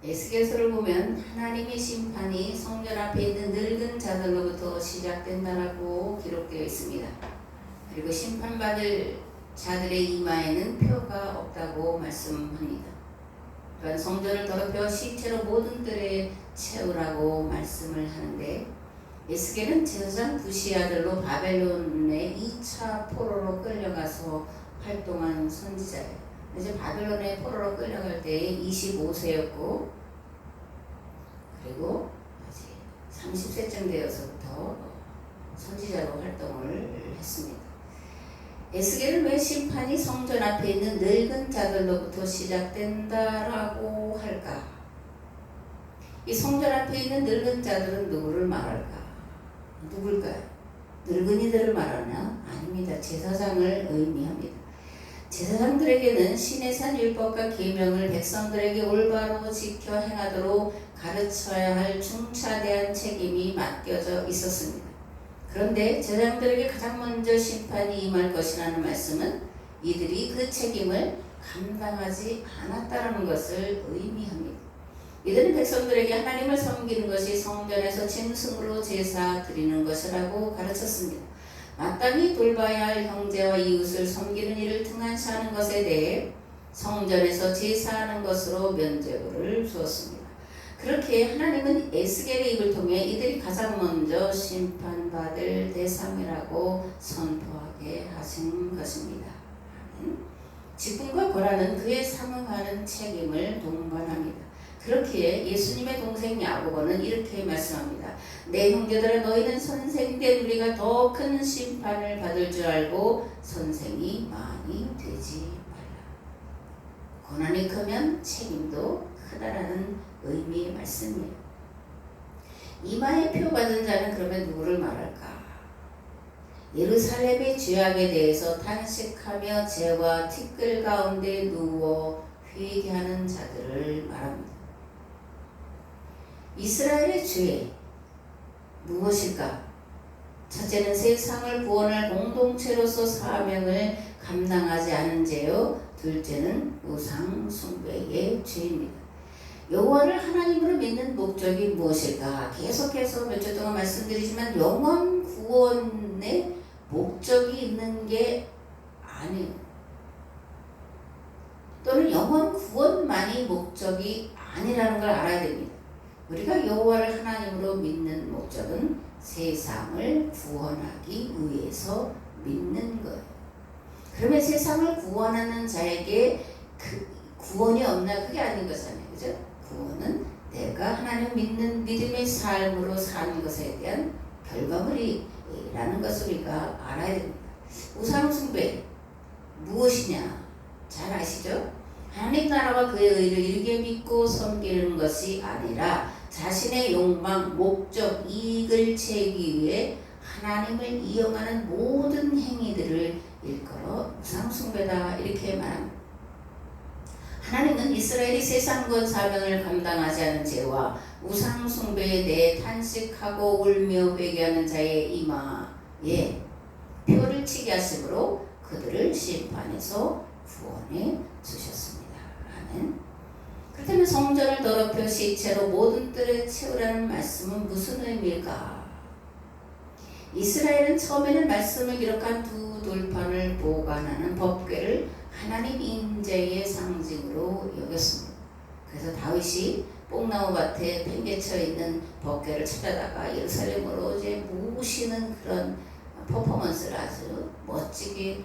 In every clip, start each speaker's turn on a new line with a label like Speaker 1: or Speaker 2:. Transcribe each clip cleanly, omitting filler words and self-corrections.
Speaker 1: 에스겔서를 보면 하나님의 심판이 성전 앞에 있는 늙은 자들로부터 시작된다라고 기록되어 있습니다. 그리고 심판받을 자들의 이마에는 표가 없다고 말씀합니다. 또한 성전을 더럽혀 시체로 모든 뜰에 채우라고 말씀을 하는데, 에스겔은 제사장 부시 아들로 바벨론의 2차 포로로 끌려가서 활동한 선지자예요. 이제 바벨론의 포로로 끌려갈 때 25세였고, 그리고 아직 30세쯤 되어서부터 선지자로 활동을 했습니다. 에스겔은 왜 심판이 성전 앞에 있는 늙은 자들로부터 시작된다라고 할까? 이 성전 앞에 있는 늙은 자들은 누구를 말할까? 누굴까요? 늙은이들을 말하나? 아닙니다. 제사장을 의미합니다. 제사장들에게는 신의 산 율법과 계명을 백성들에게 올바로 지켜 행하도록 가르쳐야 할 중차대한 책임이 맡겨져 있었습니다. 그런데 제사장들에게 가장 먼저 심판이 임할 것이라는 말씀은 이들이 그 책임을 감당하지 않았다는 것을 의미합니다. 이들은 백성들에게 하나님을 섬기는 것이 성전에서 짐승으로 제사 드리는 것이라고 가르쳤습니다. 마땅히 돌봐야 할 형제와 이웃을 섬기는 일을 등한시하는 것에 대해 성전에서 제사하는 것으로 면죄부를 주었습니다. 그렇게 하나님은 에스겔의 입을 통해 이들이 가장 먼저 심판받을 대상이라고 선포하게 하신 것입니다. 직분과 권한은 그에 상응하는 책임을 동반합니다. 그렇기에 예수님의 동생 야고보는 이렇게 말씀합니다. 내 형제들아, 너희는 선생된 우리가 더 큰 심판을 받을 줄 알고 선생이 많이 되지 말라. 권한이 크면 책임도 크다라는 의미의 말씀이에요. 이마에 표 받은 자는 그러면 누구를 말할까? 예루살렘의 죄악에 대해서 탄식하며 죄와 티끌 가운데 누워 회개하는 자들을 말합니다. 이스라엘의 죄 무엇일까? 첫째는 세상을 구원할 공동체로서 사명을 감당하지 않은 죄요, 둘째는 우상 숭배의 죄입니다. 여호와를 하나님으로 믿는 목적이 무엇일까? 계속해서 몇 주 동안 말씀드리지만 영원 구원의 목적이 있는 게 아니에요. 또는 영원 구원만이 목적이 아니라는 걸 알아야 됩니다. 우리가 여호와를 하나님으로 믿는 목적은 세상을 구원하기 위해서 믿는 거예요. 그러면 세상을 구원하는 자에게 그 구원이 없나? 그게 아닌 거잖아요. 그죠? 구원은 내가 하나님 믿는 믿음의 삶으로 사는 것에 대한 결과물이라는 것을 우리가 알아야 됩니다. 우상숭배 무엇이냐? 잘 아시죠? 하나님 나라와 그의 의를 일개 믿고 섬기는 것이 아니라 자신의 욕망, 목적, 이익을 채우기 위해 하나님을 이용하는 모든 행위들을 일컬어 우상숭배다 이렇게 말합니다. 하나님은 이스라엘이 세상 구원 사명을 감당하지 않은 죄와 우상숭배에 대해 탄식하고 울며 회개하는 자의 이마에 표를 치게 하심으로 그들을 심판해서 구원해 주셨습니다. 아멘. 그렇다면 성전을 더럽혀 시체로 모든 뜰에 채우라는 말씀은 무슨 의미일까? 이스라엘은 처음에는 말씀을 기록한 두 돌판을 보관하는 법궤를 하나님 임재의 상징으로 여겼습니다. 그래서 다윗이 뽕나무 밭에 팽개쳐 있는 법궤를 찾아다가 예루살렘으로 이제 모시는 그런 퍼포먼스를 아주 멋지게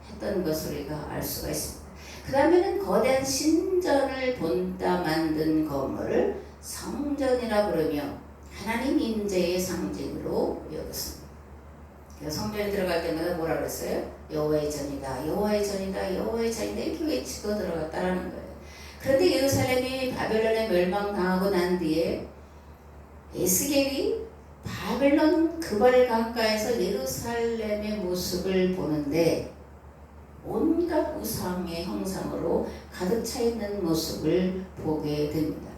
Speaker 1: 했던 것을 우리가 알 수가 있습니다. 그 다음에는 거대한 신전을 본따 만든 건물을 성전이라 부르며 하나님 임재의 상징으로 여겼습니다. 성전에 들어갈 때마다 뭐라 그랬어요? 여호와의 전이다, 여호와의 전이다, 여호와의 전이다 이렇게 외치고 들어갔다라는 거예요. 그런데 예루살렘이 바벨론에 멸망당하고 난 뒤에 에스겔이 바벨론 그발 강가에서 예루살렘의 모습을 보는데 온갖 우상의 형상으로 가득 차 있는 모습을 보게 됩니다.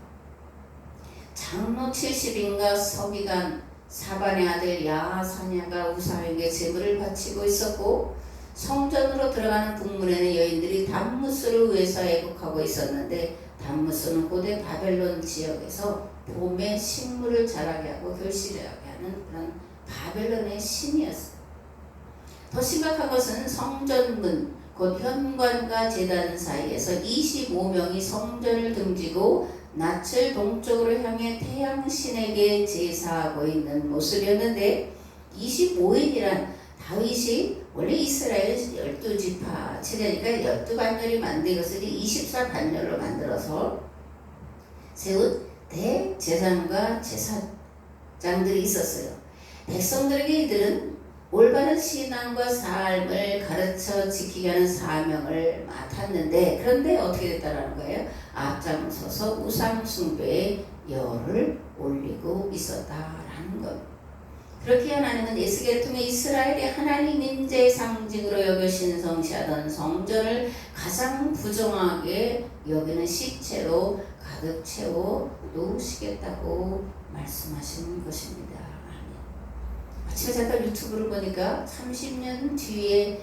Speaker 1: 장로 70인가 서기관 사반의 아들 야사냐가 우상에게 제물을 바치고 있었고, 성전으로 들어가는 북문에는 여인들이 단무스를 위해서 애국하고 있었는데 담무스는 고대 바벨론 지역에서 봄에 식물을 자라게 하고 결실하게 하는 그런 바벨론의 신이었어요. 더 심각한 것은 성전문, 곧 현관과 제단 사이에서 25명이 성전을 등지고 낯을 동쪽으로 향해 태양신에게 제사하고 있는 모습이었는데 25인이란 다윗이 원래 이스라엘 12지파 체제니까 12반열이 만든 것을 24반열로 만들어서 세운 대제사장과 제사장들이 있었어요. 백성들에게 이들은 올바른 신앙과 삶을 가르쳐 지키게 하는 사명을 맡았는데 그런데 어떻게 됐다라는 거예요? 앞장서서 우상 숭배에 열을 올리고 있었다라는 것. 그렇게 하나님은 에스겔을 통해 이스라엘의 하나님 임재의 상징으로 여겨 신성시하던 성전을 가장 부정하게 여기는 시체로 가득 채워 놓으시겠다고 말씀하신 것입니다. 아침에 잠깐 유튜브를 보니까 30년 뒤에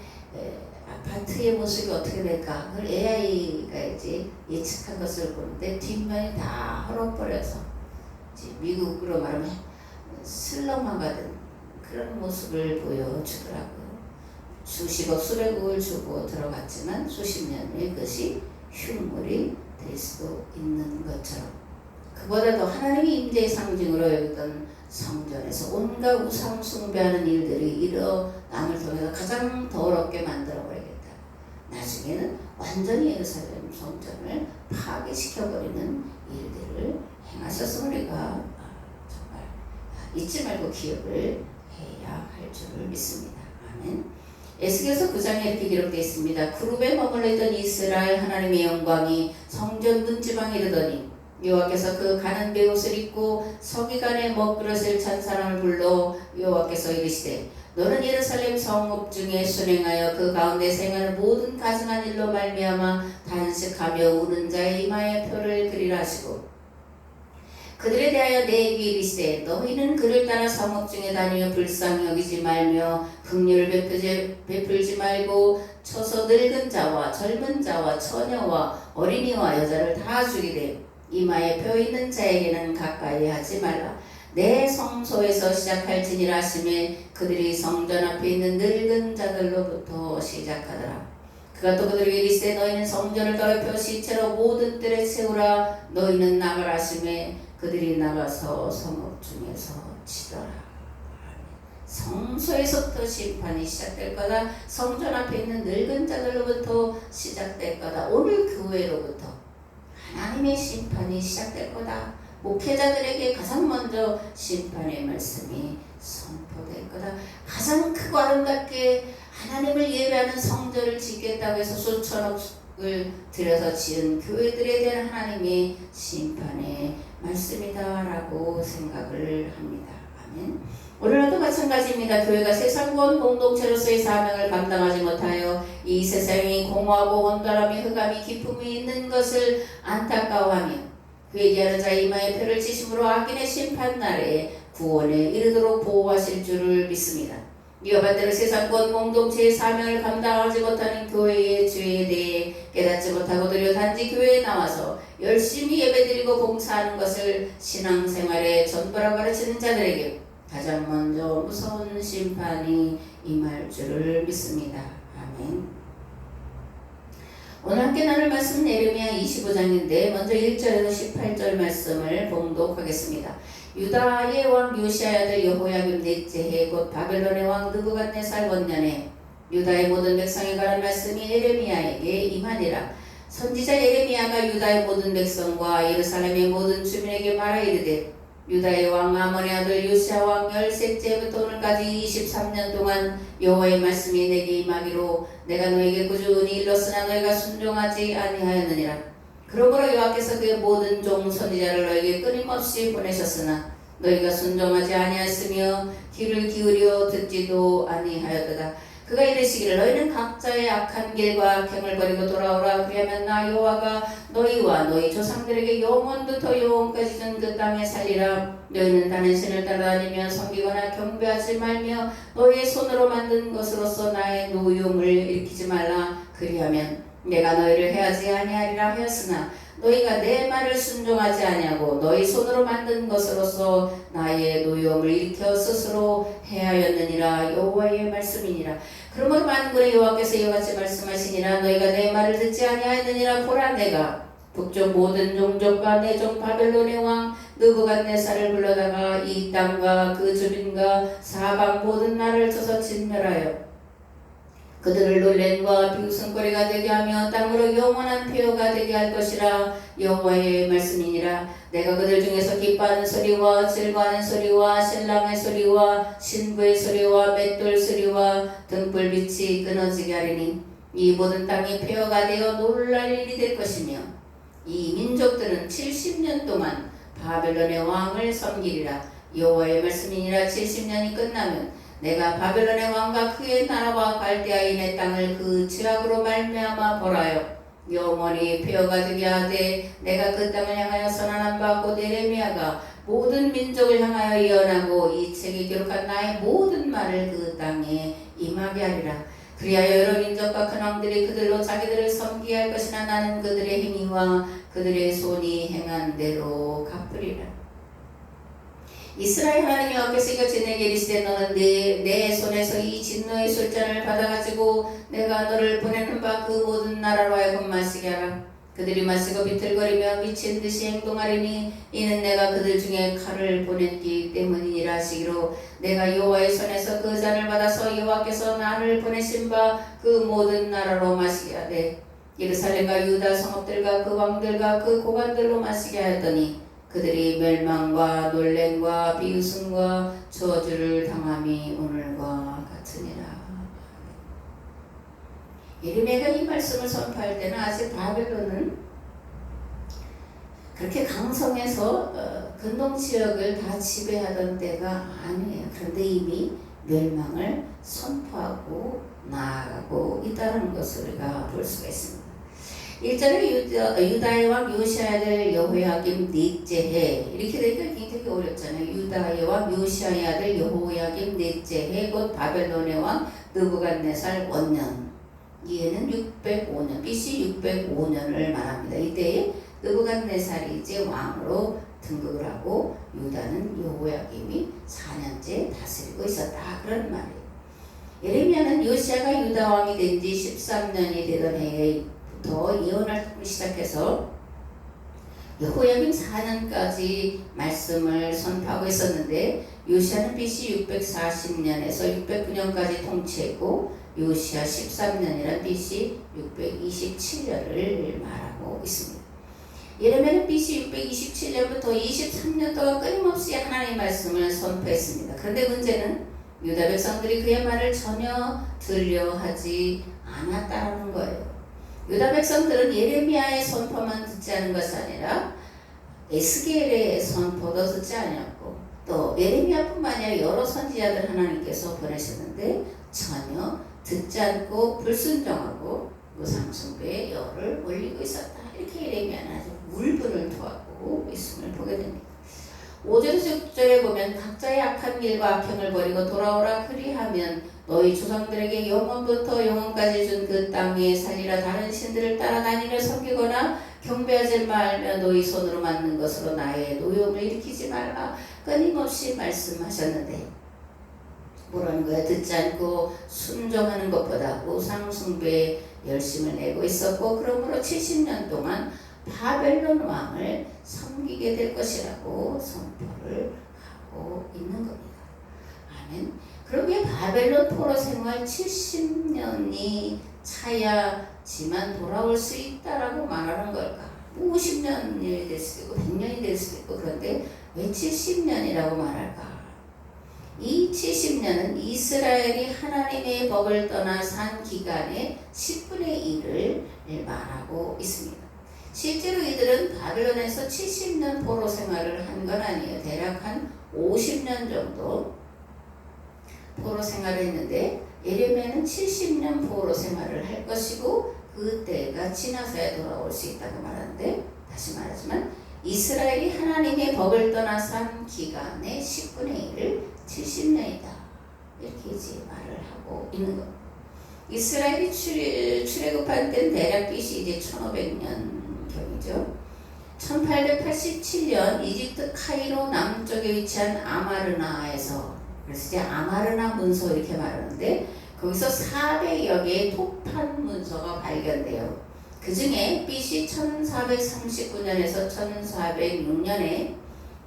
Speaker 1: 아파트의 모습이 어떻게 될까 그걸 AI가 이제 예측한 것을 보는데 뒷면이 다 헐어버려서 미국으로 말하면 슬럼화가 된 그런 모습을 보여주더라고요. 수십억 수백억을 주고 들어갔지만 수십 년 후에 그것이 흉물이 될 수도 있는 것처럼 그보다 더 하나님의 임재의 상징으로 여기던 성전에서 온갖 우상 숭배하는 일들이 일어남을 통해서 가장 더럽게 만들어버리겠다. 나중에는 완전히 예루살렘 성전을 파괴시켜버리는 일들을 행하셨으므리가 정말 잊지 말고 기억을 해야 할 줄을 믿습니다. 아멘. 에스겔서 9장에 이렇게 기록되어 있습니다. 그룹에 머물러 있던 이스라엘 하나님의 영광이 성전 문지방에 이르더니 여호와께서 그 가는 베옷을 입고 서기관의 먹그릇을 찬 사람을 불러 여호와께서 이르시되 너는 예루살렘 성읍 중에 순행하여 그 가운데 생하는 모든 가증한 일로 말미암아 단식하며 우는 자의 이마에 표를 그리라 하시고 그들에 대하여 내게 이르시되 너희는 그를 따라 성읍 중에 다니며 불쌍히 여기지 말며 긍휼을 베풀지 말고 쳐서 늙은 자와 젊은 자와 처녀와 어린이와 여자를 다 죽이되 이마에 표 있는 자에게는 가까이 하지 말라. 내 성소에서 시작할지니라 하시매 그들이 성전 앞에 있는 늙은 자들로부터 시작하더라. 그가 또 그들에게 이르시되 너희는 성전을 더럽혀 시체로 모든 뜰에 채우라. 너희는 나가라 하시매 그들이 나가서 성읍 중에서 치더라. 성소에서부터 심판이 시작될 거다. 성전 앞에 있는 늙은 자들로부터 시작될 거다. 오늘 교회로부터 하나님의 심판이 시작될 거다. 목회자들에게 가장 먼저 심판의 말씀이 선포될 거다. 가장 크고 아름답게 하나님을 예배하는 성전을 짓겠다고 해서 수천억을 들여서 지은 교회들에 대한 하나님의 심판의 말씀이다라고 생각을 합니다. 아멘. 오늘날도 마찬가지입니다. 교회가 세상권 공동체로서의 사명을 감당하지 못하여 이 세상이 공허하고 혼돈함이 흑암이 기품이 있는 것을 안타까워하며 회개하는 자의 이마에 표를 치심으로 악인의 심판날에 구원에 이르도록 보호하실 줄을 믿습니다. 이와 반대로 세상권 공동체의 사명을 감당하지 못하는 교회의 죄에 대해 깨닫지 못하고 도리어 단지 교회에 나와서 열심히 예배드리고 봉사하는 것을 신앙생활의 전부라고 가르치는 자들에게 가장 먼저 무서운 심판이 임할 줄을 믿습니다. 아멘. 오늘 함께 나눌 말씀은 예레미야 25장인데 먼저 1절에서 18절 말씀을 봉독하겠습니다. 유다의 왕 요시아의 아들 여호야김 넷째 해 곧 바벨론의 왕 느부갓네살 원년에 유다의 모든 백성에 관한 말씀이 예레미야에게 임하니라. 선지자 예레미야가 유다의 모든 백성과 예루살렘의 모든 주민에게 말하 이르되 유다의 왕 아몬의 아들 요시야 왕 13째부터 오늘까지 23년 동안 여호와의 말씀이 내게 임하기로 내가 너에게 꾸준히 일렀으나 너희가 순종하지 아니하였느니라. 그러므로 여호와께서 그의 모든 종 선지자를 너에게 끊임없이 보내셨으나 너희가 순종하지 아니하였으며 귀를 기울여 듣지도 아니하였도다. 그가 이르시기를 너희는 각자의 악한 길과 악행을 버리고 돌아오라. 그리하면 나 여호와가 너희와 너희 조상들에게 영원부터 영원까지 준 그 땅에 살리라. 너희는 다른 신을 따라다니며 섬기거나 경배하지 말며 너희의 손으로 만든 것으로서 나의 노용을 일으키지 말라. 그리하면 내가 너희를 해하지 아니하리라 하였으나 너희가 내 말을 순종하지 아니하고 너희 손으로 만든 것으로서 나의 노여움을 일으켜 스스로 해하였느니라. 여호와의 말씀이니라. 그러므로 만군의 여호와께서 이같이 말씀하시니라. 너희가 내 말을 듣지 아니하였느니라. 보라, 내가 북쪽 모든 종족과 내 종 바벨론의 왕 느부갓네살을 불러다가 이 땅과 그 주민과 사방 모든 나라를 쳐서 진멸하여 그들을 놀랜과 비웃음거리가 되게 하며 땅으로 영원한 폐허가 되게 할 것이라. 여호와의 말씀이니라. 내가 그들 중에서 기뻐하는 소리와 즐거워하는 소리와 신랑의 소리와 신부의 소리와 맷돌 소리와 등불빛이 끊어지게 하리니 이 모든 땅이 폐허가 되어 놀랄 일이 될 것이며 이 민족들은 70년 동안 바벨론의 왕을 섬기리라. 여호와의 말씀이니라. 70년이 끝나면 내가 바벨론의 왕과 그의 나라와 갈대아인의 땅을 그 죄악으로 말미암아 벌하여 영원히 폐허가 되게 하되 내가 그 땅을 향하여 선언한 바 곧 예레미야가 모든 민족을 향하여 예언하고 이 책에 기록한 나의 모든 말을 그 땅에 임하게 하리라. 그리하여 여러 민족과 큰 왕들이 그들로 자기들을 섬기게 할 것이나 나는 그들의 행위와 그들의 손이 행한 대로 갚으리라. 이스라엘 하나님 여호와께서 이같이 내게 이르시되 너는 내 손에서 이 진노의 술잔을 받아가지고 내가 너를 보내는 바 그 모든 나라로 하여금 마시게 하라. 그들이 마시고 비틀거리며 미친 듯이 행동하리니 이는 내가 그들 중에 칼을 보냈기 때문이니라 하시기로 내가 여호와의 손에서 그 잔을 받아서 여호와께서 나를 보내신 바 그 모든 나라로 마시게 하되 예루살렘과 유다 성읍들과 그 왕들과 그 고관들로 마시게 하였더니 그들이 멸망과 놀램과 비웃음과 저주를 당함이 오늘과 같으니라. 예레미야가 이 말씀을 선포할 때는 아직 바벨론은 그렇게 강성해서 근동 지역을 다 지배하던 때가 아니에요. 그런데 이미 멸망을 선포하고 나아가고 있다는 것을 우리가 볼 수가 있습니다. 1절에 유다의 왕 요시아의 아들 여호야김 넷째 해 이렇게 되니까 굉장히 어렵잖아요. 유다의 왕 요시아의 아들 여호야김 넷째 해 곧 바벨론의 왕 느부갓네살 원년. 이해는 605년 BC 605년을 말합니다. 이때에 느부갓네살이 이제 왕으로 등극을 하고 유다는 여호야김이 4년째 다스리고 있었다. 그런 말이에요. 예레미야는 요시아가 유다 왕이 된 지 13년이 되던 해부터 예언을 시작해서 여호야김 4년까지 말씀을 선포하고 있었는데 요시아는 BC 640년에서 609년까지 통치했고 요시아 13년이란 BC 627년을 말하고 있습니다. 예레미야는 BC 627년부터 23년 동안 끊임없이 하나님의 말씀을 선포했습니다. 그런데 문제는 유다 백성들이 그의 말을 전혀 들려하지 않았다는 거예요. 유다 백성들은 예레미야의 선포만 듣지 않은 것이 아니라 에스겔의 선포도 듣지 않았고 또 예레미야뿐만 아니라 여러 선지자들 하나님께서 보내셨는데 전혀 듣지 않고 불순종하고 우상숭배에 열을 올리고 있었다. 이렇게 예레미야는 아주 울분을 토하고 있음을 보게 됩니다. 5절에서 6절에 보면 각자의 악한 길과 악행을 버리고 돌아오라. 그리하면 너희 조상들에게 영원부터 영원까지 준 그 땅에 살리라. 다른 신들을 따라다니며 섬기거나 경배하지 말며 너희 손으로 만든 것으로 나의 노여움을 일으키지 말라. 끊임없이 말씀하셨는데 뭐라는 거야? 듣지 않고 순종하는 것보다 우상 숭배에 열심을 내고 있었고 그러므로 70년 동안 바벨론 왕을 섬기게 될 것이라고 선포를 하고 있는 겁니다. 아멘. 그러기에 바벨론 포로 생활 70년이 차야지만 돌아올 수 있다라고 말하는 걸까? 50년이 될 수도 있고 100년이 될 수도 있고 그런데 왜 70년이라고 말할까? 이 70년은 이스라엘이 하나님의 법을 떠나 산 기간의 10분의 1을 말하고 있습니다. 실제로 이들은 바벨론에서 70년 포로 생활을 한 건 아니에요. 대략 한 50년 정도 포로 생활을 했는데 예레미야는 70년 포로 생활을 할 것이고 그때가 지나서야 돌아올 수 있다고 말하는데 다시 말하지만 이스라엘이 하나님의 법을 떠나 산 기간의 10분의 1을 70년이다. 이렇게 이제 말을 하고 있는 겁니다. 이스라엘이 출애굽한 때는 대략 BC 이제 1500년 경이죠. 1887년 이집트 카이로 남쪽에 위치한 아마르나에서, 그래서 이제 아마르나 문서 이렇게 말하는데, 거기서 400여 개의 토판 문서가 발견돼요. 그 중에 BC 1439년에서 1406년에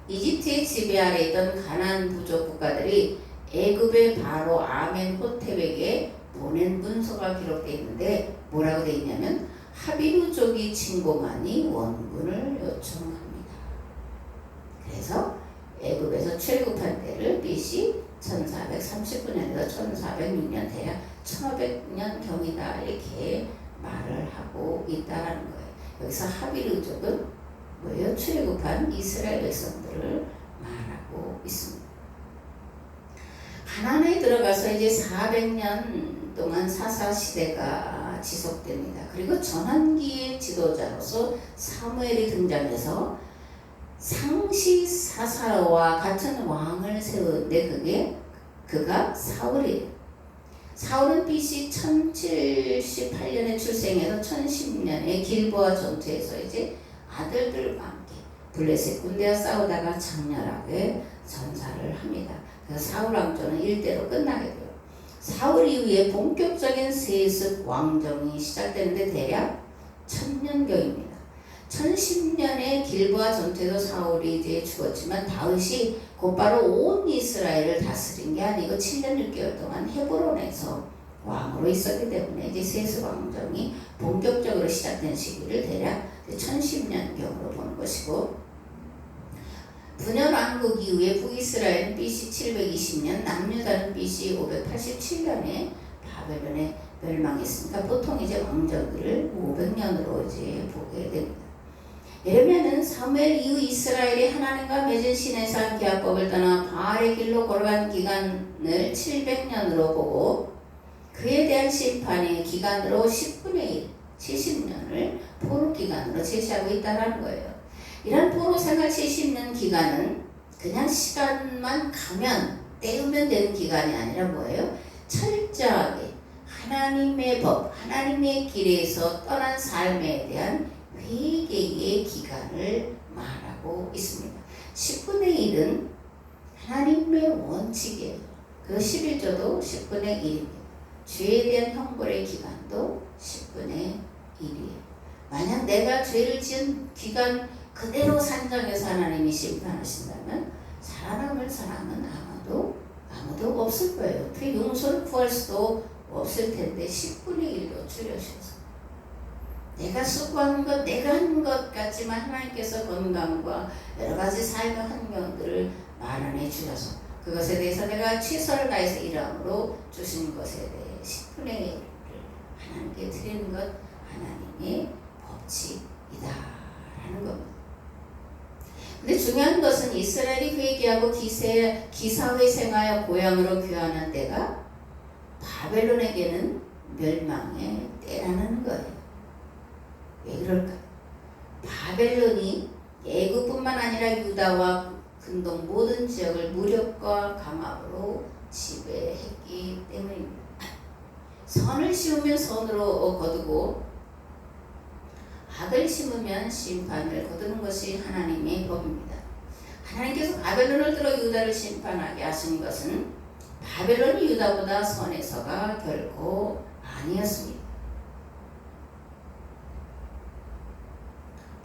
Speaker 1: 이집트의 지배 아래 있던 가나안 부족 국가들이 애굽의 바로 아멘호텝에게 보낸 문서가 기록되어 있는데, 뭐라고 되어 있냐면 하비루족이 침공하니 원군을 요청합니다. 그래서 애굽에서 출애굽한 때를 BC 1439년에서 1406년, 대략 1500년 경이다 이렇게 말을 하고 있다라는 거예요. 여기서 하비루족은 뭐예요? 출애굽한 이스라엘 백성들을 말하고 있습니다. 가나안에 들어가서 이제 400년 동안 사사 시대가 지속됩니다. 그리고 전환기의 지도자로서 사무엘이 등장해서 상시 사사와 같은 왕을 세우는데 그가 사울이에요. 사울은 BC 1078년에 출생해서 1010년에 길보아 전투에서 이제 아들들과 함께 블레셋 군대와 싸우다가 장렬하게 전사를 합니다. 그래서 사울 왕조는 일대로 끝나게 돼요. 사울 이후에 본격적인 세습 왕정이 시작되는데 대략 1000년경입니다. 1010년에 길보아 전투에서 사울이 이제 죽었지만 다윗이 곧바로 온 이스라엘을 다스린 게 아니고 7년 6개월 동안 헤브론에서 왕으로 있었기 때문에 이제 세습 왕정이 본격적으로 시작된 시기를 대략 1010년경으로 보는 것이고, 분열 왕국 이후에 북이스라엘은 BC 720년, 남유다는 BC 587년에 바벨론에 멸망했으니까 보통 이제 왕정기를 500년으로 이제 보게 됩니다. 예레미야는 사무엘 이후 이스라엘이 하나님과 맺은 시내산 계약법을 떠나 바알의 길로 걸어간 기간을 700년으로 보고, 그에 대한 심판의 기간으로 10분의 1, 70년을 포로 기간으로 제시하고 있다는 거예요. 이런 포로 생활 70년 기간은 그냥 시간만 가면 때우면 되는 기간이 아니라 뭐예요? 철저하게 하나님의 법, 하나님의 길에서 떠난 삶에 대한 회개의 기간을 말하고 있습니다. 10분의 1은 하나님의 원칙이에요. 그 11조도 10분의 1입니다. 죄에 대한 형벌의 기간도 10분의 1이에요. 만약 내가 죄를 지은 기간 그대로 산정해서 하나님이 심판하신다면 살아남을 사람은 아무도 없을 거예요. 그 용서를 구할 수도 없을 텐데 10분의 1로 줄여셔서 내가 수고한 것, 내가 한 것 같지만 하나님께서 건강과 여러 가지 삶의 환경들을 마련해 주셔서 그것에 대해서 내가 최선을 다해서 일함으로 주신 것에 대해 10분의 1을 하나님께 드리는 것, 하나님의 법칙이다라는 겁니다. 근데 중요한 것은 이스라엘이 회개하고 기사회생하여 고향으로 귀환한 때가 바벨론에게는 멸망의 때라는 거예요. 왜 그럴까? 바벨론이 애굽뿐만 아니라 유다와 근동 모든 지역을 무력과 강압으로 지배했기 때문입니다. 선을 심으면 선으로 거두고 악을 심으면 심판을 거두는 것이 하나님의 법입니다. 하나님께서 바벨론을 들어 유다를 심판하게 하신 것은 바벨론이 유다보다 선해서가 결코 아니었습니다.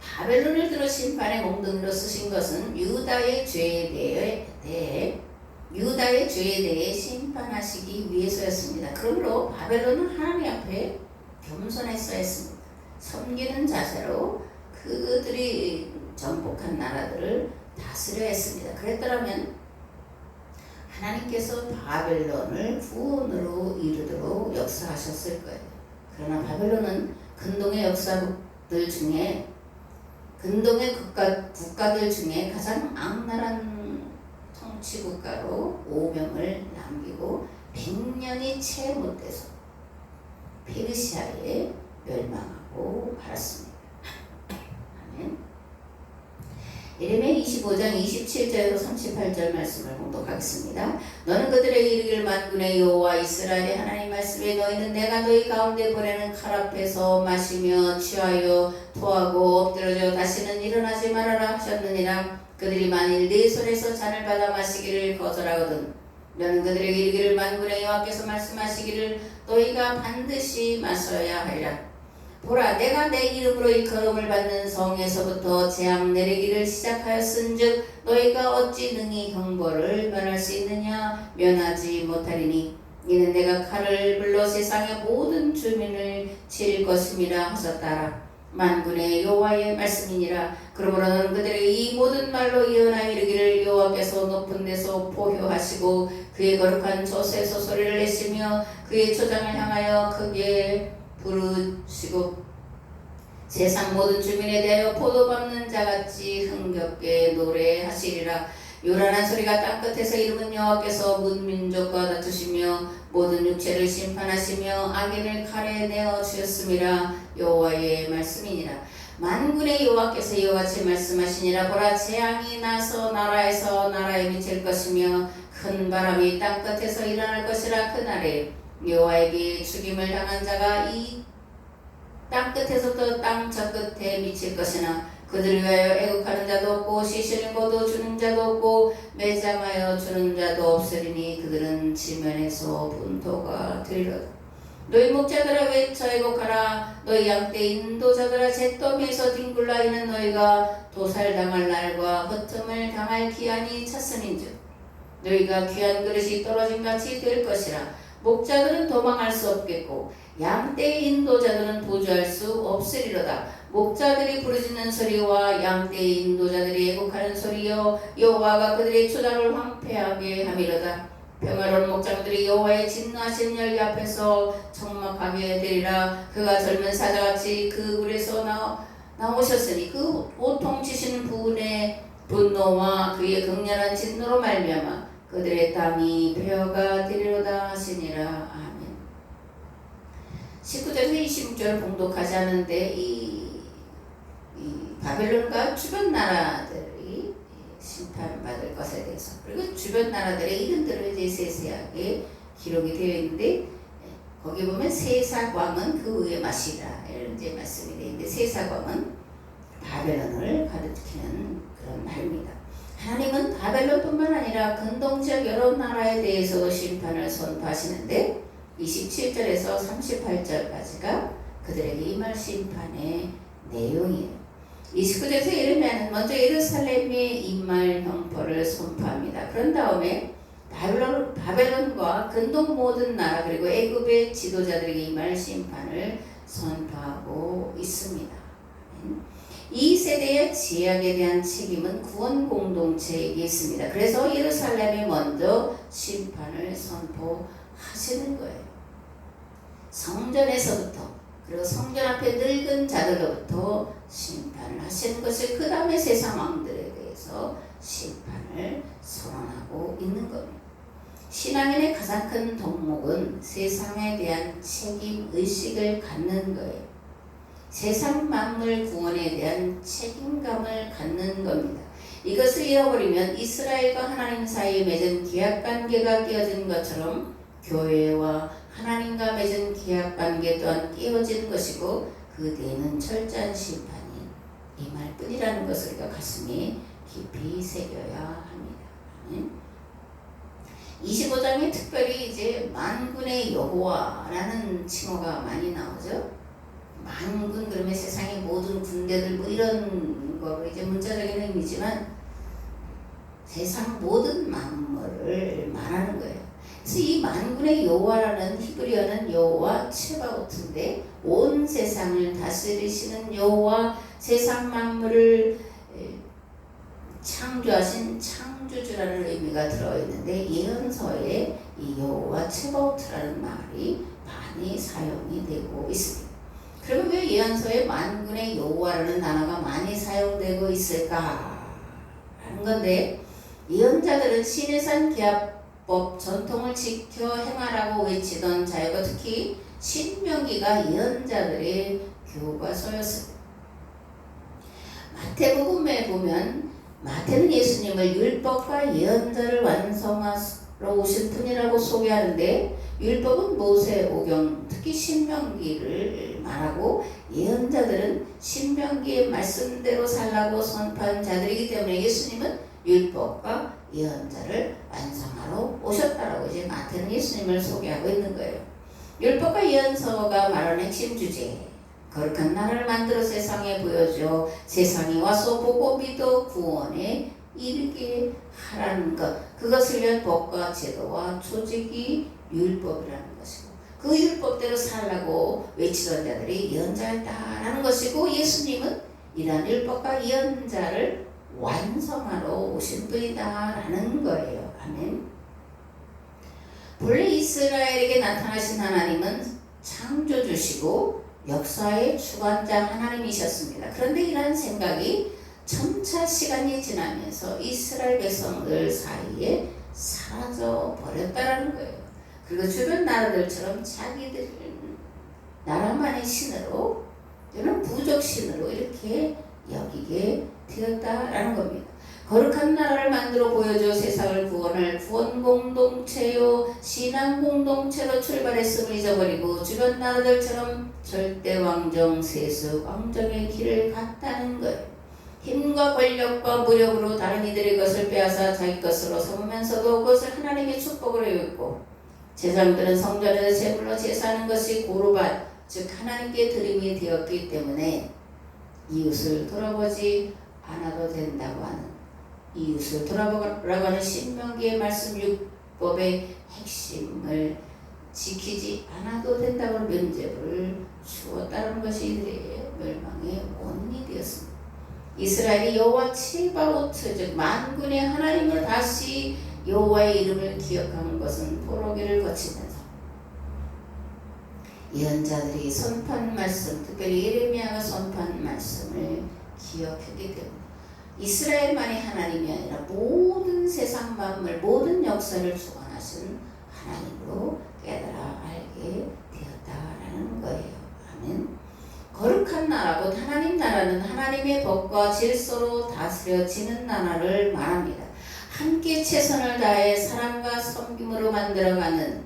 Speaker 1: 바벨론을 들어 심판의 몽둥이로 쓰신 것은 유다의 죄에 대해 심판하시기 위해서였습니다. 그러므로 바벨론은 하나님 앞에 겸손했어야 했습니다. 섬기는 자세로 그들이 정복한 나라들을 다스려야 했습니다. 그랬더라면 하나님께서 바벨론을 구원으로 이루도록 역사하셨을 거예요. 그러나 바벨론은 근동의 역사들 중에 근동의 국가들 중에 가장 악랄한 통치국가로 오명을 남기고 100년이 채 못돼서 페르시아에 멸망하고 말았습니다. 아멘. 예레미야 25장 27절에서 38절 말씀을 봉독하겠습니다. 너는 그들에게 이르기를 만군의 여호와 이스라엘의 하나님 말씀에 너희는 내가 너희 가운데 보내는 칼 앞에서 마시며 취하여 토하고 엎드러져 다시는 일어나지 말아라 하셨느니라. 그들이 만일 네 손에서 잔을 받아 마시기를 거절하거든 너는 그들에게 이르기를 만군의 여호와께서 말씀하시기를 너희가 반드시 마셔야 하리라. 보라 내가 내 이름으로 일컬음을 받는 성에서부터 재앙 내리기를 시작하였은즉 너희가 어찌 능히 형벌을 면할 수 있느냐 면하지 못하리니 이는 내가 칼을 불러 세상의 모든 주민을 칠 것임이라 하셨다라. 만군의 여호와의 말씀이니라. 그러므로 너는 그들에게 이 모든 말로 예언하여 이르기를 여호와께서 높은 데서 포효하시고 그의 거룩한 저수에서 소리를 내시며 그의 초장을 향하여 크게 부르시고 세상 모든 주민에 대하여 포도 밟는 자같이 흥겹게 노래하시리라. 요란한 소리가 땅끝에서 이르는 여호와께서 문민족과 다투시며 모든 육체를 심판하시며 악인을 칼에 내어 주셨음이라. 여호와의 말씀이니라. 만군의 여호와께서 이와 같이 말씀하시니라. 보라 재앙이 나서 나라에서 나라에 미칠 것이며 큰 바람이 땅끝에서 일어날 것이라. 그날에 여호와에게 죽임을 당한 자가 이 땅끝에서부터 땅 저끝에 미칠 것이나 그들을 위하여 애국하는 자도 없고 시신을 거둬 주는 자도 없고 매장하여 주는 자도 없으리니 그들은 지면에서 분토가 되리로다. 너희 목자들아 외쳐 애곡하라. 너희 양떼 인도자들아 잿더미에서 뒹굴라. 이는 너희가 도살당할 날과 흩음을 당할 기한이 찼음인즉 너희가 귀한 그릇이 떨어짐같이 될 것이라. 목자들은 도망할 수 없겠고 양떼의 인도자들은 도주할 수 없으리로다. 목자들이 부르짖는 소리와 양떼의 인도자들이 애곡하는 소리여 여호와가 그들의 초장을 황폐하게 함이로다. 평화로운 목장들이 여호와의 진노하신 열기 앞에서 적막하게 되리라. 그가 젊은 사자같이 그 굴에서 나오셨으니 그 오통치시는 분의 분노와 그의 극렬한 진노로 말미암아 그들의 땅이 폐허가 되리로다 하시니라. 아멘. 19절에서 26절을 봉독하지 않은데 이 바벨론과 주변 나라들이 심판받을 것에 대해서 그리고 주변 나라들의 이름들을 이제 세세하게 기록이 되어 있는데 거기 보면 세사광은 그 위에 마시라 이런 이제 말씀이 되어 있는데 세사광은 바벨론을 가리키는 그런 말입니다. 하나님은 바벨론뿐만 아니라 근동지역 여러 나라에 대해서도 심판을 선포하시는데 27절에서 38절까지가 그들에게 임할 심판의 내용이에요. 29절에서 예레미야는 먼저 예루살렘에 임할 형벌을 선포합니다. 그런 다음에 바벨론과 근동 모든 나라 그리고 애굽의 지도자들에게 임할 심판을 선포하고 있습니다. 이 세대의 제약에 대한 책임은 구원 공동체에게 있습니다. 그래서 예루살렘에 먼저 심판을 선포하시는 거예요. 성전에서부터 그리고 성전 앞에 늙은 자들로부터 심판을 하시는 것을 그 다음에 세상 왕들에 대해서 심판을 선언하고 있는 겁니다. 신앙인의 가장 큰 덕목은 세상에 대한 책임 의식을 갖는 거예요. 세상 만물 구원에 대한 책임감을 갖는 겁니다. 이것을 잃어버리면 이스라엘과 하나님 사이에 맺은 계약관계가 깨어진 것처럼 교회와 하나님과 맺은 계약관계 또한 깨어지는 것이고 그 뒤에는 철저한 심판이 임할 뿐이라는 것을 우리가 가슴에 깊이 새겨야 합니다. 25장에 특별히 이제 만군의 여호와라는 칭호가 많이 나오죠. 만군 그러면 세상의 모든 군대들 뭐 이런 거로 이제 문자적인 의미지만 세상 모든 만물을 말하는 거예요. 그래서 이 만군의 여호와라는 히브리어는 여호와 츠바오트인데 온 세상을 다스리시는 여호와 세상 만물을 창조하신 창조주라는 의미가 들어있는데 예언서에 이 여호와 츠바오트라는 말이 많이 사용이 되고 있습니다. 그러면 왜 예언서에 만군의 여호와라는 단어가 많이 사용되고 있을까? 라는 건데 예언자들은 신의 산 계약법 전통을 지켜 행하라고 외치던 자유가 특히 신명기가 예언자들의 교과서였습니다. 마태복음에 보면 마태는 예수님을 율법과 예언자를 완성하러 오신 분이라고 소개하는데 율법은 모세, 오경, 특히 신명기를 말하고 예언자들은 신명기의 말씀대로 살라고 선포한 자들이기 때문에 예수님은 율법과 예언자를 완성하러 오셨다라고 이제 마태는 예수님을 소개하고 있는 거예요. 율법과 예언서가 말하는 핵심 주제, 거룩한 나라를 만들어 세상에 보여줘 세상에 와서 보고 믿어 구원에 이르게 하라는 것, 그것을 위한 법과 제도와 조직이 율법이라는 것이고 그 율법대로 살라고 외치던 자들이 예언자였다라는 것이고 예수님은 이러한 율법과 예언자를 완성하러 오신 분이다라는 거예요. 아멘. 본래 이스라엘에게 나타나신 하나님은 창조주시고 역사의 주관자 하나님이셨습니다. 그런데 이러한 생각이 점차 시간이 지나면서 이스라엘 백성들 사이에 사라져 버렸다라는 거예요. 그리고 주변 나라들처럼 자기들 나라만의 신으로 또는 부족 신으로 이렇게 여기게 되었다라는 겁니다. 거룩한 나라를 만들어 보여줘 세상을 구원할 구원 공동체요 신앙 공동체로 출발했음을 잊어버리고 주변 나라들처럼 절대 왕정 세습 왕정의 길을 갔다는 거예요. 힘과 권력과 무력으로 다른 이들의 것을 빼앗아 자기 것으로 삼으면서도 그것을 하나님의 축복으로 여겼고 제사장들은 성전에서 제물로 제사하는 것이 고르반 즉 하나님께 드림이 되었기 때문에 이웃을 돌아보지 않아도 된다고 하는 이웃을 돌아보라고 하는 신명기의 말씀 율법의 핵심을 지키지 않아도 된다고 하는 면죄부를 주었다는 것이 이들의 멸망의 원인이 되었습니다. 이스라엘이 여호와 칠바오트 즉 만군의 하나님을 다시 여호와의 이름을 기억한 것은 포로기를 거치면서 예언자들이 선포한 말씀 특별히 예레미야가 선포한 말씀을 기억했기 때문에 이스라엘만이 하나님이 아니라 모든 세상 만물 모든 역사를 주관하신 하나님으로 깨달아 알게 되었다라는 거예요. 아멘. 거룩한 나라 곧 하나님 나라는 하나님의 법과 질서로 다스려지는 나라를 말합니다. 함께 최선을 다해 사랑과 섬김으로 만들어가는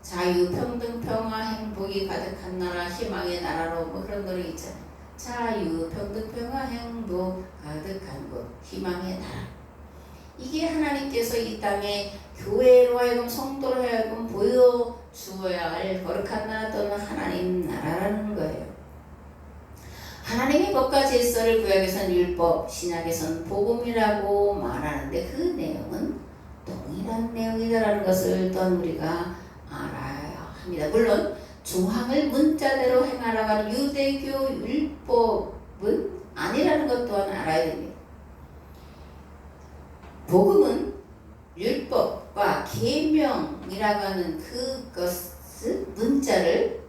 Speaker 1: 자유, 평등, 평화, 행복이 가득한 나라, 희망의 나라로 뭐 그런 노래 있잖아요. 자유, 평등, 평화, 행복 가득한 곳, 희망의 나라. 이게 하나님께서 이 땅에 교회로 하여금 성도로 하여금 보여주어야 할 거룩한 나라 또는 하나님 나라라는 거예요. 하나님의 법과 질서를 구약에서는 율법, 신약에서는 복음이라고 말하는데 그 내용은 동일한 내용이라는 것을 또한 우리가 알아야 합니다. 물론 조항을 문자대로 행하라고 하는 유대교 율법은 아니라는 것 또한 알아야 됩니다. 복음은 율법과 계명이라고 하는 그것을 문자를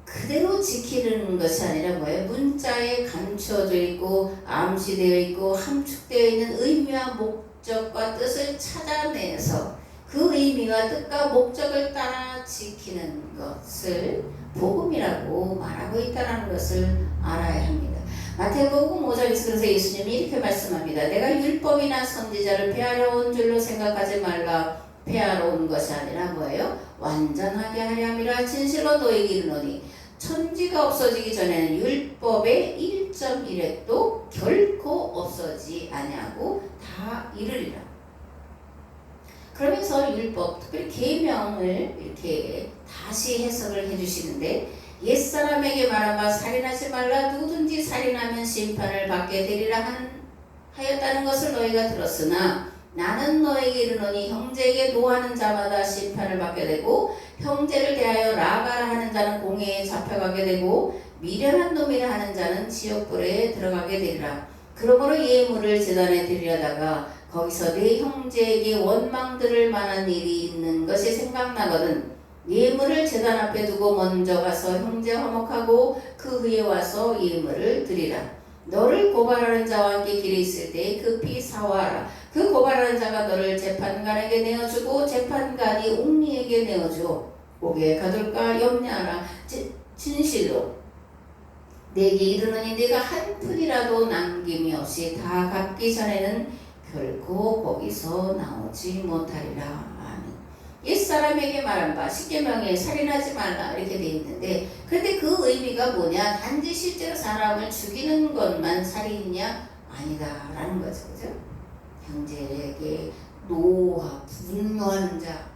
Speaker 1: 그대로 지키는 것이 아니라 뭐예요? 문자에 감춰져 있고 암시되어 있고 함축되어 있는 의미와 목적과 뜻을 찾아내서 그 의미와 뜻과 목적을 따라 지키는 것을 복음이라고 말하고 있다는 것을 알아야 합니다. 마태복음 5장에서 그래서 예수님이 이렇게 말씀합니다. 내가 율법이나 선지자를 폐하러 온 줄로 생각하지 말라. 폐하러 온 것이 아니라 뭐예요? 완전하게 하려 함이라. 진실로 너에게 이르노니 천지가 없어지기 전에는 율법의 1.1획도 결코 없어지지 아니하고 다 이르리라. 그러면서 율법, 특별히 계명을 이렇게 다시 해석을 해주시는데 옛사람에게 말하마 살인하지 말라. 누구든지 살인하면 심판을 받게 되리라 하였다는 것을 너희가 들었으나 나는 너에게 이르노니 형제에게 노하는 자마다 심판을 받게 되고 형제를 대하여 라가라 하는 자는 공회에 잡혀가게 되고 미련한 놈이라 하는 자는 지옥불에 들어가게 되리라. 그러므로 예물을 제단에 드리려다가 거기서 네 형제에게 원망 들을 만한 일이 있는 것이 생각나거든 예물을 제단 앞에 두고 먼저 가서 형제 화목하고 그 후에 와서 예물을 드리라. 너를 고발하는 자와 함께 길에 있을 때 급히 사와라. 그 고발하는 자가 너를 재판관에게 내어주고 재판관이 옥리에게 내어주어 옥에 가둘까 염려하라. 진실로 내게 이르노니 네가 한 푼이라도 남김이 없이 다 갚기 전에는 결코 거기서 나오지 못하리라. 아멘. 옛사람에게 말한 바 십계명에 살인하지 말라 이렇게 되어 있는데, 그런데 그 의미가 뭐냐? 단지 실제로 사람을 죽이는 것만 살인이냐? 아니다 라는 거죠. 그죠? 형제에게 노하 분노하는 자,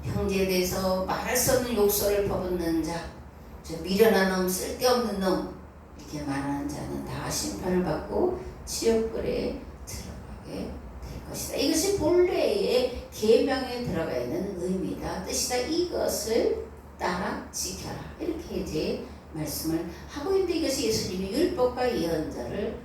Speaker 1: 형제에 대해서 말할 수 없는 욕설을 퍼붓는 자, 저 미련한 놈, 쓸데없는 놈 이렇게 말하는 자는 다 심판을 받고 지옥불에 들어가게 될 것이다. 이것이 본래의 계명에 들어가 있는 의미다, 뜻이다. 이것을 따라 지켜라 이렇게 이제 말씀을 하고 있는데, 이것이 예수님이 율법과 예언자를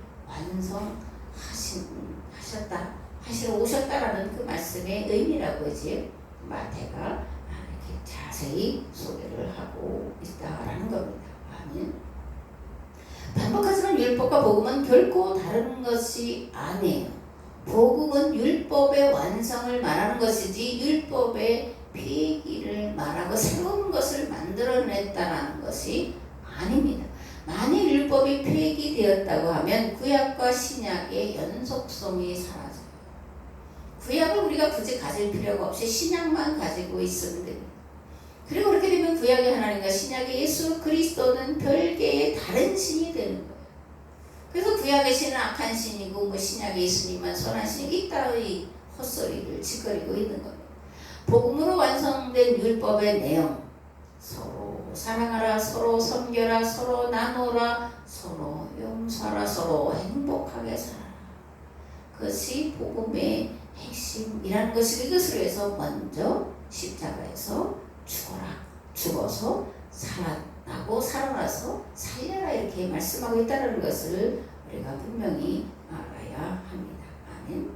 Speaker 1: 하시러 오셨다라는 그 말씀의 의미라고 이제 마태가 이렇게 자세히 소개를 하고 있다라는 겁니다. 아멘. 반복하지만 율법과 복음은 결코 다른 것이 아니에요. 복음은 율법의 완성을 말하는 것이지 율법의 폐기를 말하고 새로운 것을 만들어냈다라는 것이 아닙니다. 만일 율법이 폐기되었다고 하면 구약과 신약의 연속성이 사라져요. 구약을 우리가 굳이 가질 필요가 없이 신약만 가지고 있으면 됩니다. 그리고 그렇게 되면 구약의 하나님과 신약의 예수 그리스도는 별개의 다른 신이 되는 거예요. 그래서 구약의 신은 악한 신이고 신약의 예수님만 선한 신이고 이따의 헛소리를 짓거리고 있는 겁니다. 복음으로 완성된 율법의 내용, 서로 사랑하라, 서로 섬겨라, 서로 나누라, 서로 용서하라, 서로 행복하게 살아라. 그것이 복음의 핵심이라는 것을, 이것을 위해서 먼저 십자가에서 죽어서 살아나고 살아나서 살려라 이렇게 말씀하고 있다는 것을 우리가 분명히 알아야 합니다. 아멘.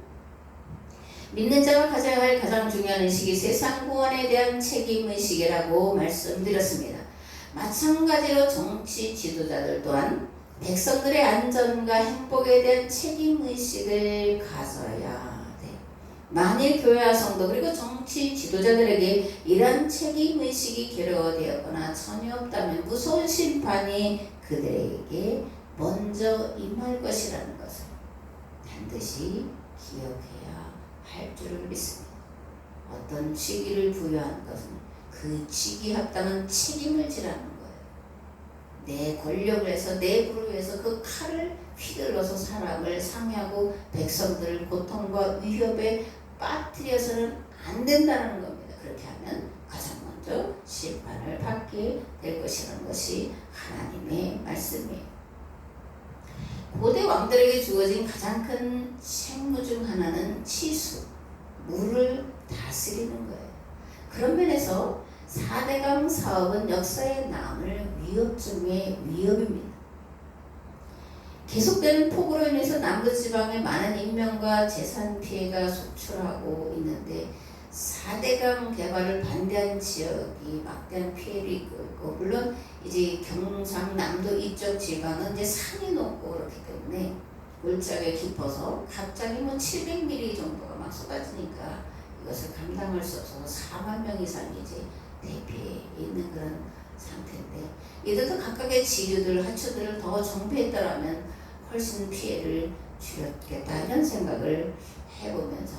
Speaker 1: 믿는 자가 가져야 할 가장 중요한 의식이 세상 구원에 대한 책임의식이라고 말씀드렸습니다. 마찬가지로 정치 지도자들 또한 백성들의 안전과 행복에 대한 책임의식을 가져야 돼. 만일 교회와 성도 그리고 정치 지도자들에게 이런 책임의식이 결여되었거나 전혀 없다면 무서운 심판이 그들에게 먼저 임할 것이라는 것을 반드시 기억해야 할 줄을 믿습니다. 어떤 직위를 부여한 것은 그 직위에 합당한 책임을 지라는 거예요. 내 권력을 해서 내 부를 위해서 그 칼을 휘둘러서 사람을 상해하고 백성들을 고통과 위협에 빠뜨려서는 안 된다는 겁니다. 그렇게 하면 가장 먼저 심판을 받게 될 것이라는 것이 하나님의 말씀이에요. 고대 왕들에게 주어진 가장 큰 책무 중 하나는 치수, 물을 다스리는 거예요. 그런 면에서 4대강 사업은 역사에 남을 위협 중의 위협입니다. 계속되는 폭우로 인해서 남부지방에 많은 인명과 재산 피해가 속출하고 있는데 4대강 개발을 반대한 지역이 막대한 피해를 입고 있고, 물론 이제 경상남도 이쪽 지방은 이제 산이 높고 그렇기 때문에 물장에 깊어서 갑자기 700mm 정도가 막 쏟아지니까 이것을 감당할 수 없어서 4만 명 이상이 이제 대피해 있는 그런 상태인데, 이들도 각각의 지류들, 하천들을 더 정비했더라면 훨씬 피해를 줄였겠다 이런 생각을 해보면서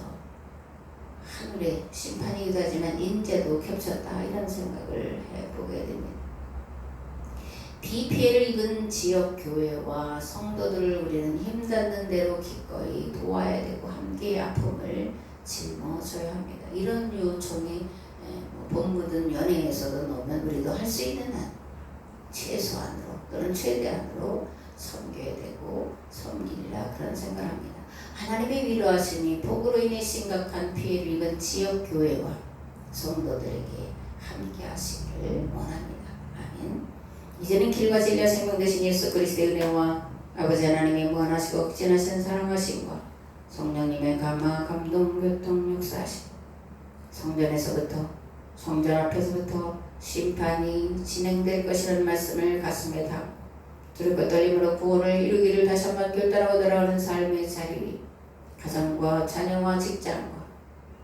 Speaker 1: 하늘의 심판이기도 하지만 인재도 겹쳤다 이런 생각을 해보게 됩니다. 비 피해를 입은 지역 교회와 성도들을 우리는 힘닿는 대로 기꺼이 도와야 되고 함께 아픔을 짊어져야 합니다. 이런 요청이 본부든 연예에서도 넣으면 우리도 할 수 있는 한 최소한으로 또는 최대한으로 섬겨야 되고 섬기리라 그런 생각을 합니다. 하나님의 위로하심이 복으로 인해 심각한 피해를 입은 지역 교회와 성도들에게 함께 하시기를 원합니다. 아멘. 이제는 길과 진리와 생명 되신 예수 그리스도의 은혜와 아버지 하나님의 무한하시고 극진하신 사랑하심과 성령님의 감화 감동 교통 역사하심, 성전에서부터 성전 앞에서부터 심판이 진행될 것이라는 말씀을 가슴에 담고 두렵고 떨림으로 구원을 이루기를 다시 한번 결단하고 돌아오는 삶의 자리 위, 가정과 자녀와 직장과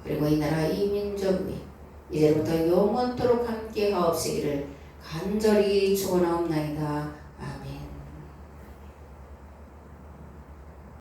Speaker 1: 그리고 이 나라 이 민족 위 이제부터 영원토록 함께 하옵시기를 간절히 축원하옵나이다.